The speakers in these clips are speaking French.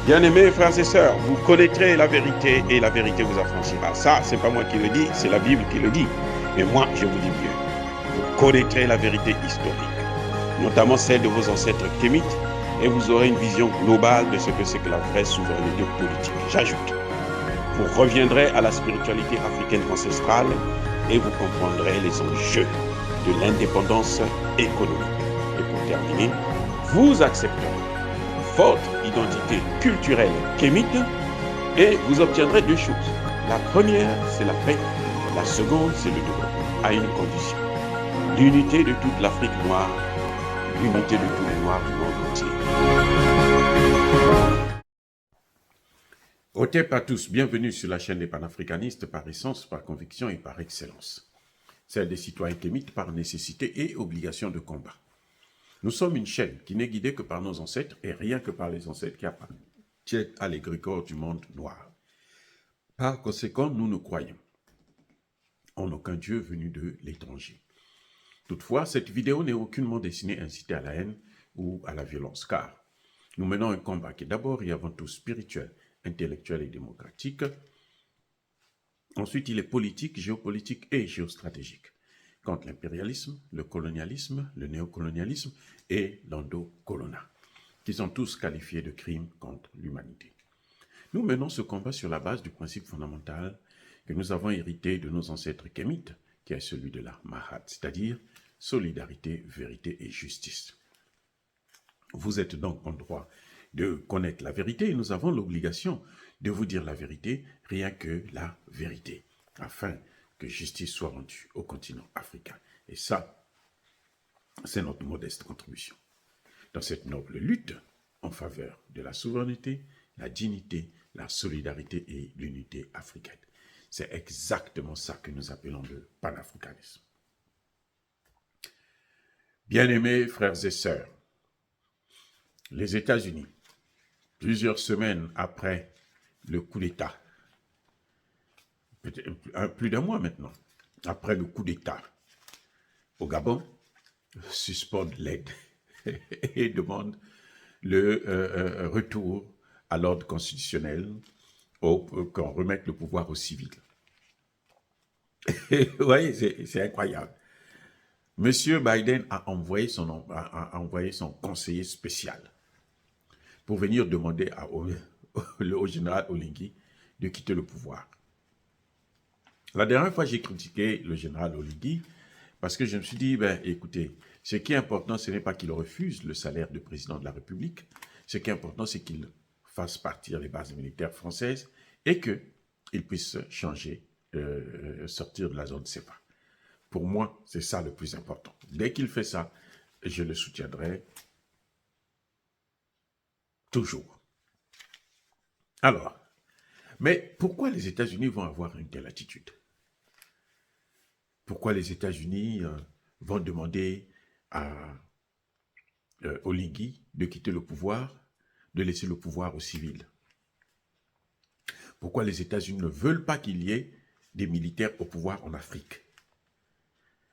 Bien-aimés frères et sœurs, vous connaîtrez la vérité et la vérité vous affranchira. Ça, c'est pas moi qui le dis, c'est la Bible qui le dit. Mais moi, je vous dis mieux. Vous connaîtrez la vérité historique, notamment celle de vos ancêtres kémites, et vous aurez une vision globale de ce que c'est que la vraie souveraineté politique. J'ajoute, vous reviendrez à la spiritualité africaine ancestrale et vous comprendrez les enjeux de l'indépendance économique. Et pour terminer, vous accepterez votre identité culturelle kémite et vous obtiendrez deux choses. La première, c'est la paix. La seconde, c'est le développement, à une condition. L'unité de toute l'Afrique noire, l'unité de tous les Noirs du monde entier. Otep à tous, bienvenue sur la chaîne des panafricanistes par essence, par conviction et par excellence. Celle des citoyens kémites par nécessité et obligation de combat. Nous sommes une chaîne qui n'est guidée que par nos ancêtres et rien que par les ancêtres qui appartiennent à l'égrégore du monde noir. Par conséquent, nous ne croyons en aucun Dieu venu de l'étranger. Toutefois, cette vidéo n'est aucunement destinée à inciter à la haine ou à la violence, car nous menons un combat qui est d'abord et avant tout spirituel, intellectuel et démocratique. Ensuite, il est politique, géopolitique et géostratégique, contre l'impérialisme, le colonialisme, le néocolonialisme et l'endocolonat, qui sont tous qualifiés de crimes contre l'humanité. Nous menons ce combat sur la base du principe fondamental que nous avons hérité de nos ancêtres kémites, qui est celui de la Mahat, c'est-à-dire solidarité, vérité et justice. Vous êtes donc en droit de connaître la vérité et nous avons l'obligation de vous dire la vérité, rien que la vérité, afin que justice soit rendue au continent africain. Et ça, c'est notre modeste contribution. Dans cette noble lutte en faveur de la souveraineté, la dignité, la solidarité et l'unité africaine. C'est exactement ça que nous appelons le panafricanisme. Bien-aimés frères et sœurs, les États-Unis, plusieurs semaines après le coup d'État, plus d'un mois maintenant, après le coup d'État au Gabon, suspendent l'aide et demandent le retour à l'ordre constitutionnel, qu'on remette le pouvoir aux civils. Vous voyez, c'est incroyable. Monsieur Biden a envoyé son conseiller spécial pour venir demander au général Oligui de quitter le pouvoir. La dernière fois, j'ai critiqué le général Oligui parce que je me suis dit, écoutez, ce qui est important, ce n'est pas qu'il refuse le salaire de président de la République. Ce qui est important, c'est qu'il fasse partir les bases militaires françaises et qu'il puisse changer, sortir de la zone CFA. Pour moi, c'est ça le plus important. Dès qu'il fait ça, je le soutiendrai toujours. Alors, mais pourquoi les États-Unis vont avoir une telle attitude? Pourquoi les États-Unis vont demander à Oligui de quitter le pouvoir, de laisser le pouvoir aux civils? Pourquoi les États-Unis ne veulent pas qu'il y ait des militaires au pouvoir en Afrique?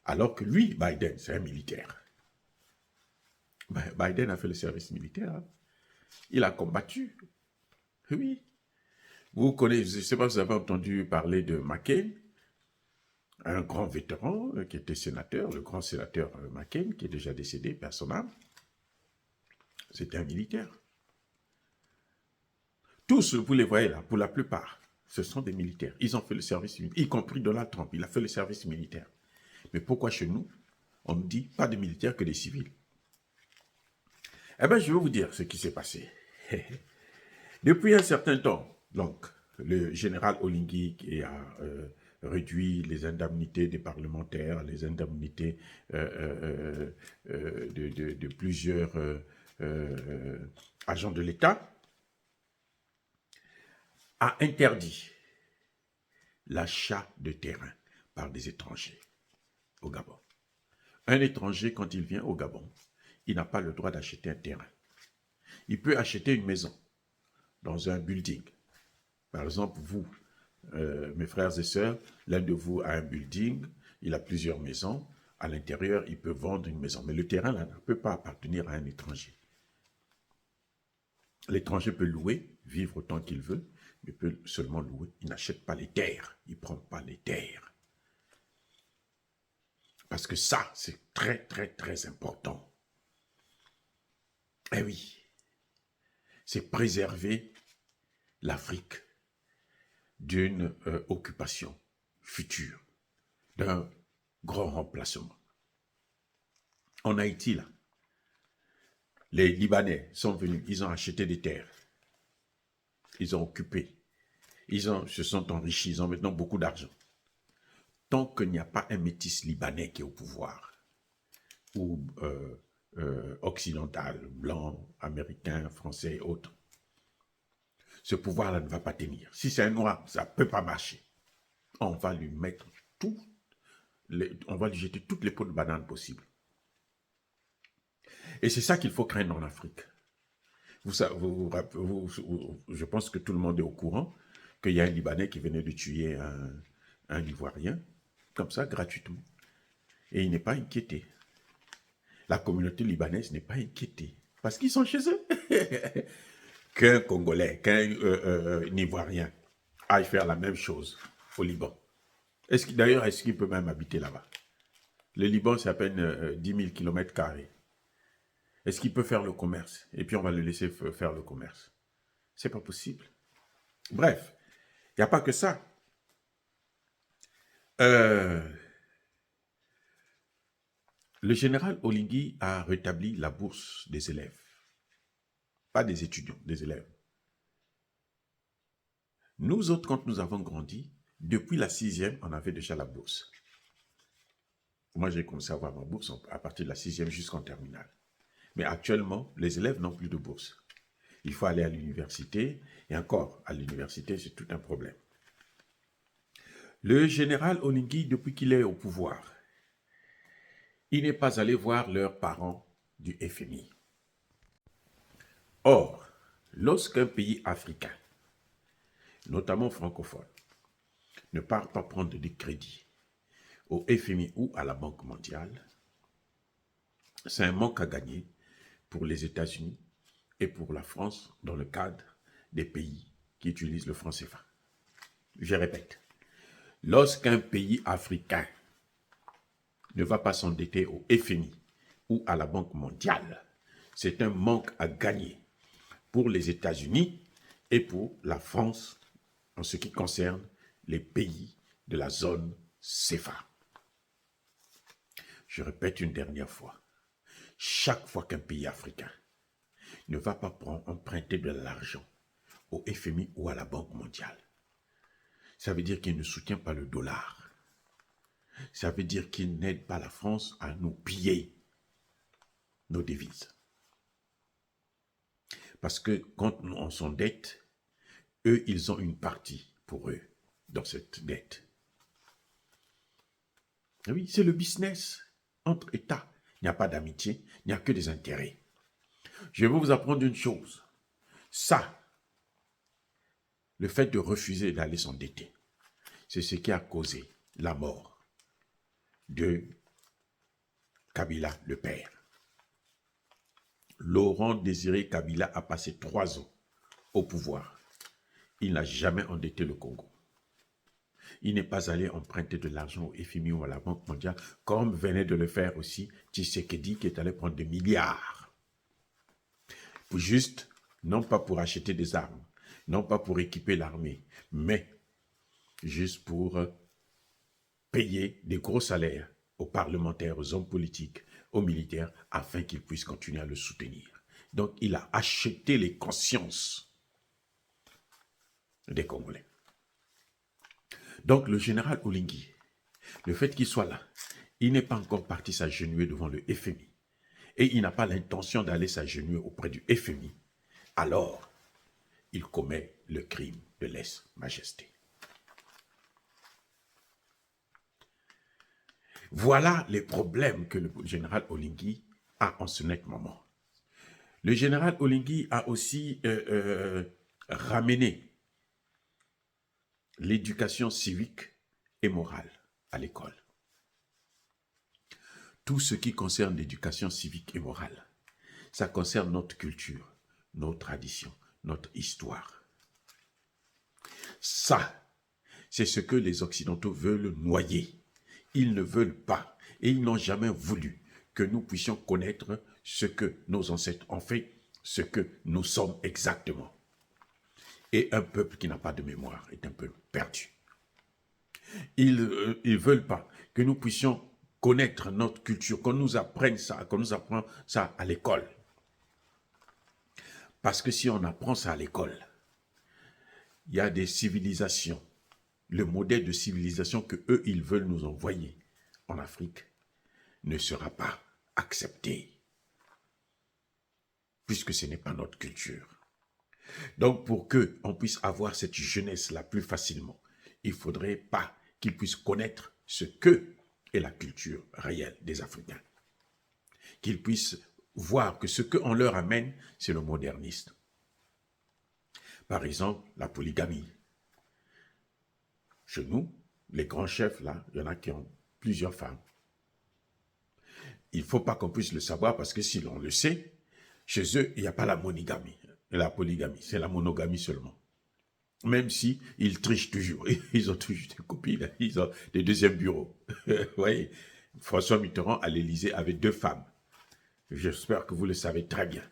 Alors que lui, Biden, c'est un militaire. Biden a fait le service militaire. Hein. Il a combattu. Oui. Vous connaissez, je ne sais pas si vous avez entendu parler de McCain, un grand vétéran qui était sénateur, le grand sénateur McCain, qui est déjà décédé, perd son âme. C'était un militaire. Tous, vous les voyez là, pour la plupart, ce sont des militaires. Ils ont fait le service militaire, y compris Donald Trump, il a fait le service militaire. Mais pourquoi chez nous, on ne dit pas de militaires que des civils? Eh bien, je vais vous dire ce qui s'est passé. Depuis un certain temps, donc, le général Oligui qui a réduit les indemnités des parlementaires, les indemnités de plusieurs agents de l'État, a interdit l'achat de terrain par des étrangers au Gabon. Un étranger, quand il vient au Gabon, il n'a pas le droit d'acheter un terrain. Il peut acheter une maison dans un building. Par exemple, vous, mes frères et sœurs, l'un de vous a un building, il a plusieurs maisons, À l'intérieur, il peut vendre une maison. Mais le terrain, là, ne peut pas appartenir à un étranger. L'étranger peut louer, vivre autant qu'il veut, mais peut seulement louer. Il n'achète pas les terres. Il ne prend pas les terres. Parce que ça, c'est très, très, très important. Eh oui, c'est préserver l'Afrique d'une occupation future, d'un grand remplacement. En Haïti, là, les Libanais sont venus, ils ont acheté des terres, ils ont occupé, se sont enrichis, ils ont maintenant beaucoup d'argent. Tant qu'il n'y a pas un métis libanais qui est au pouvoir, ou occidental, blanc, américain, français et autres, ce pouvoir-là ne va pas tenir. Si c'est un noir, ça ne peut pas marcher. On va lui mettre on va lui jeter toutes les peaux de banane possibles. Et c'est ça qu'il faut craindre en Afrique. Je pense que tout le monde est au courant qu'il y a un Libanais qui venait de tuer un Ivoirien, comme ça, gratuitement. Et il n'est pas inquiété. La communauté libanaise n'est pas inquiétée, parce qu'ils sont chez eux. Qu'un Congolais, qu'un Ivoirien aille faire la même chose au Liban. D'ailleurs, est-ce qu'il peut même habiter là-bas? Le Liban, c'est à peine 10 000 km². Est-ce qu'il peut faire le commerce? Et puis on va le laisser faire le commerce. C'est pas possible. Bref, il n'y a pas que ça. Le général Oligui a rétabli la bourse des élèves. Pas des étudiants, des élèves. Nous autres, quand nous avons grandi, depuis la 6e, on avait déjà la bourse. Moi, j'ai commencé à avoir ma bourse à partir de la 6e jusqu'en terminale. Mais actuellement, les élèves n'ont plus de bourse. Il faut aller à l'université, et encore, à l'université, c'est tout un problème. Le général Oligui, depuis qu'il est au pouvoir, il n'est pas allé voir leurs parents du FMI. Or, lorsqu'un pays africain, notamment francophone, ne part pas prendre des crédits au FMI ou à la Banque mondiale, c'est un manque à gagner pour les États-Unis et pour la France dans le cadre des pays qui utilisent le franc CFA. Je répète, lorsqu'un pays africain ne va pas s'endetter au FMI ou à la Banque mondiale, c'est un manque à gagner pour les États-Unis et pour la France en ce qui concerne les pays de la zone CFA. Je répète une dernière fois, chaque fois qu'un pays africain ne va pas emprunter de l'argent au FMI ou à la Banque mondiale, ça veut dire qu'il ne soutient pas le dollar. Ça veut dire qu'il n'aide pas la France à nous piller nos devises. Parce que quand on s'endette, eux, ils ont une partie pour eux dans cette dette. Oui, c'est le business entre États. Il n'y a pas d'amitié, il n'y a que des intérêts. Je vais vous apprendre une chose. Ça, le fait de refuser d'aller s'endetter, c'est ce qui a causé la mort de Kabila, le père. Laurent Désiré Kabila a passé 3 ans au pouvoir. Il n'a jamais endetté le Congo. Il n'est pas allé emprunter de l'argent au FMI ou à la Banque mondiale, comme venait de le faire aussi Tshisekedi, qui est allé prendre des milliards. Juste, non pas pour acheter des armes, non pas pour équiper l'armée, mais juste pour payer des gros salaires aux parlementaires, aux hommes politiques, aux militaires, afin qu'ils puissent continuer à le soutenir. Donc, il a acheté les consciences des Congolais. Donc, le général Oligui, le fait qu'il soit là, il n'est pas encore parti s'agenouiller devant le FMI et il n'a pas l'intention d'aller s'agenouiller auprès du FMI, alors il commet le crime de lèse-majesté. Voilà les problèmes que le général Oligui a en ce net moment. Le général Oligui a aussi ramené l'éducation civique et morale à l'école. tout ce qui concerne l'éducation civique et morale. Ça concerne notre culture, nos traditions, notre histoire. Ça, c'est ce que les Occidentaux veulent noyer. Ils ne veulent pas et ils n'ont jamais voulu que nous puissions connaître ce que nos ancêtres ont fait, ce que nous sommes exactement. Et un peuple qui n'a pas de mémoire est un peuple perdu. Ils ne veulent pas que nous puissions connaître notre culture, qu'on nous apprenne ça, qu'on nous apprend ça à l'école. Parce que si on apprend ça à l'école, il y a des civilisations, le modèle de civilisation que eux ils veulent nous envoyer en Afrique ne sera pas accepté, puisque ce n'est pas notre culture. Donc pour qu'on puisse avoir cette jeunesse-là plus facilement, il ne faudrait pas qu'ils puissent connaître ce que est la culture réelle des Africains. Qu'ils puissent voir que ce qu'on leur amène, c'est le modernisme. Par exemple, la polygamie. Chez nous, les grands chefs, là, il y en a qui ont plusieurs femmes. Il ne faut pas qu'on puisse le savoir parce que si l'on le sait, chez eux, il n'y a pas la monogamie, la polygamie, c'est la monogamie seulement. Même si ils trichent toujours, ils ont toujours des copines, ils ont des deuxièmes bureaux. Vous voyez, François Mitterrand à l'Élysée avait 2 femmes. J'espère que vous le savez très bien.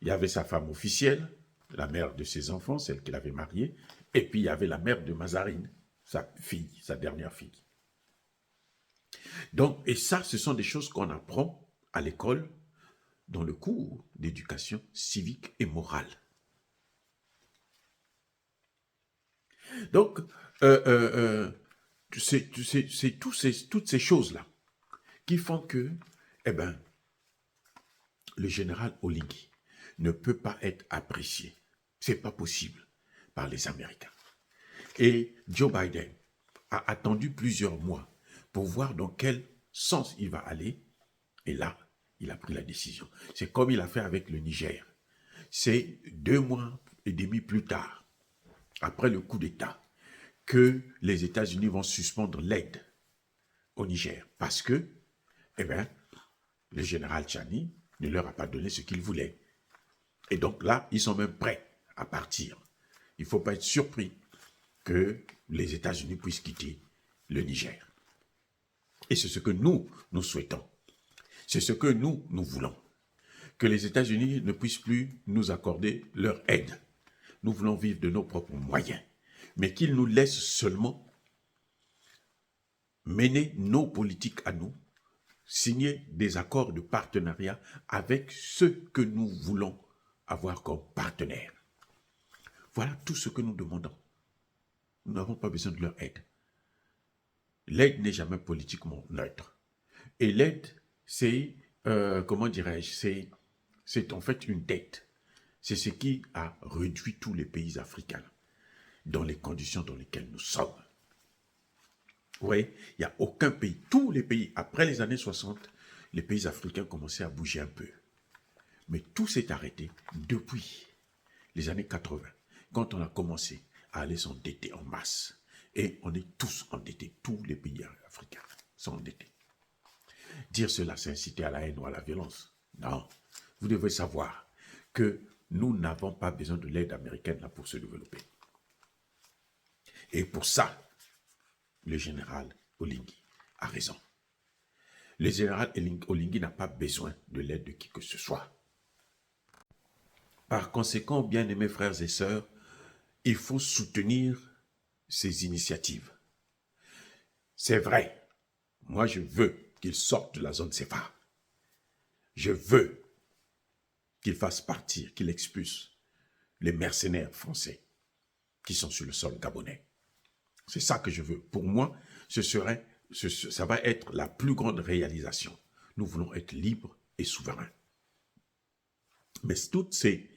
Il y avait sa femme officielle, la mère de ses enfants, celle qu'il avait mariée, et puis il y avait la mère de Mazarine, sa fille, sa dernière fille. Donc, et ça, ce sont des choses qu'on apprend à l'école dans le cours d'éducation civique et morale. Donc, c'est toutes ces choses-là qui font que, eh ben, le général Oligui ne peut pas être apprécié. C'est pas possible par les Américains. Et Joe Biden a attendu plusieurs mois pour voir dans quel sens il va aller. Et là, il a pris la décision. C'est comme il a fait avec le Niger. C'est 2 mois et demi plus tard, après le coup d'État, que les États-Unis vont suspendre l'aide au Niger. Parce que, eh bien, le général Tchani ne leur a pas donné ce qu'ils voulaient. Et donc là, ils sont même prêts à partir. Il ne faut pas être surpris que les États-Unis puissent quitter le Niger. Et c'est ce que nous souhaitons. C'est ce que nous voulons. Que les États-Unis ne puissent plus nous accorder leur aide. Nous voulons vivre de nos propres moyens. Mais qu'ils nous laissent seulement mener nos politiques à nous, signer des accords de partenariat avec ceux que nous voulons avoir comme partenaires. Voilà tout ce que nous demandons. Nous n'avons pas besoin de leur aide. L'aide n'est jamais politiquement neutre. Et l'aide, c'est, comment dirais-je, c'est en fait une dette. C'est ce qui a réduit tous les pays africains dans les conditions dans lesquelles nous sommes. Vous voyez, il n'y a aucun pays, tous les pays, après les années 60, les pays africains commençaient à bouger un peu. Mais tout s'est arrêté depuis les années 80, quand on a commencé à aller s'endetter en masse. Et on est tous endettés, tous les pays africains sont endettés. Dire cela, c'est inciter à la haine ou à la violence. Non, vous devez savoir que nous n'avons pas besoin de l'aide américaine là pour se développer. Et pour ça, le général Oligui a raison. Le général Oligui n'a pas besoin de l'aide de qui que ce soit. Par conséquent, bien-aimés frères et sœurs, il faut soutenir ces initiatives. C'est vrai, moi je veux qu'il sorte de la zone CFA. Je veux qu'il fasse partir, qu'il expulse les mercenaires français qui sont sur le sol gabonais. C'est ça que je veux. Pour moi, ça va être la plus grande réalisation. Nous voulons être libres et souverains. Mais toutes ces,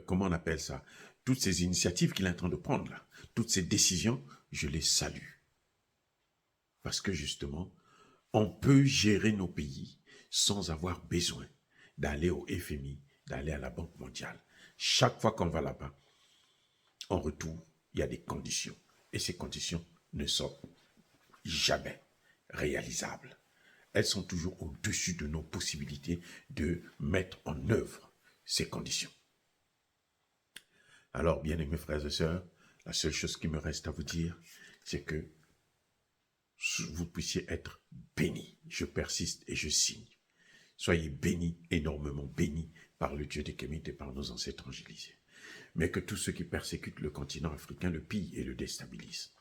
comment on appelle ça, toutes ces initiatives qu'il est en train de prendre là, toutes ces décisions, je les salue. Parce que justement, on peut gérer nos pays sans avoir besoin d'aller au FMI, d'aller à la Banque mondiale. Chaque fois qu'on va là-bas, en retour, il y a des conditions. Et ces conditions ne sont jamais réalisables. elles sont toujours au-dessus de nos possibilités de mettre en œuvre ces conditions. Alors, bien-aimés frères et sœurs, la seule chose qui me reste à vous dire, c'est que vous puissiez être bénis. Je persiste et je signe. Soyez bénis, énormément bénis par le Dieu des Kémites et par nos ancêtres angélisés. Mais que tous ceux qui persécutent le continent africain le pillent et le déstabilisent.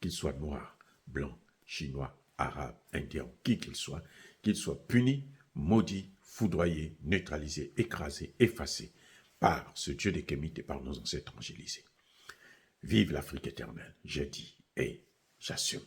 Qu'ils soient noirs, blancs, chinois, arabes, indiens, qui qu'ils soient punis, maudits, foudroyés, neutralisés, écrasés, effacés par ce Dieu des Kémites et par nos ancêtres angélisés. Vive l'Afrique éternelle, je dis et j'assume.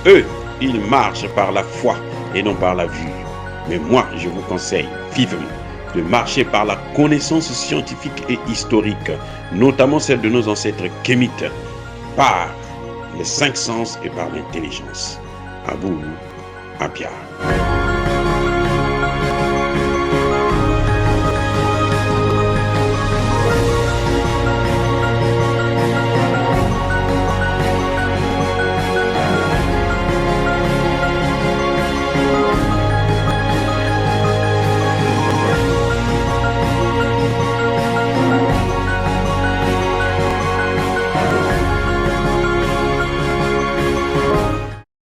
Eux, ils marchent par la foi et non par la vue. Mais moi, je vous conseille vivement de marcher par la connaissance scientifique et historique, notamment celle de nos ancêtres kémites, par les 5 sens et par l'intelligence. Abou Abia.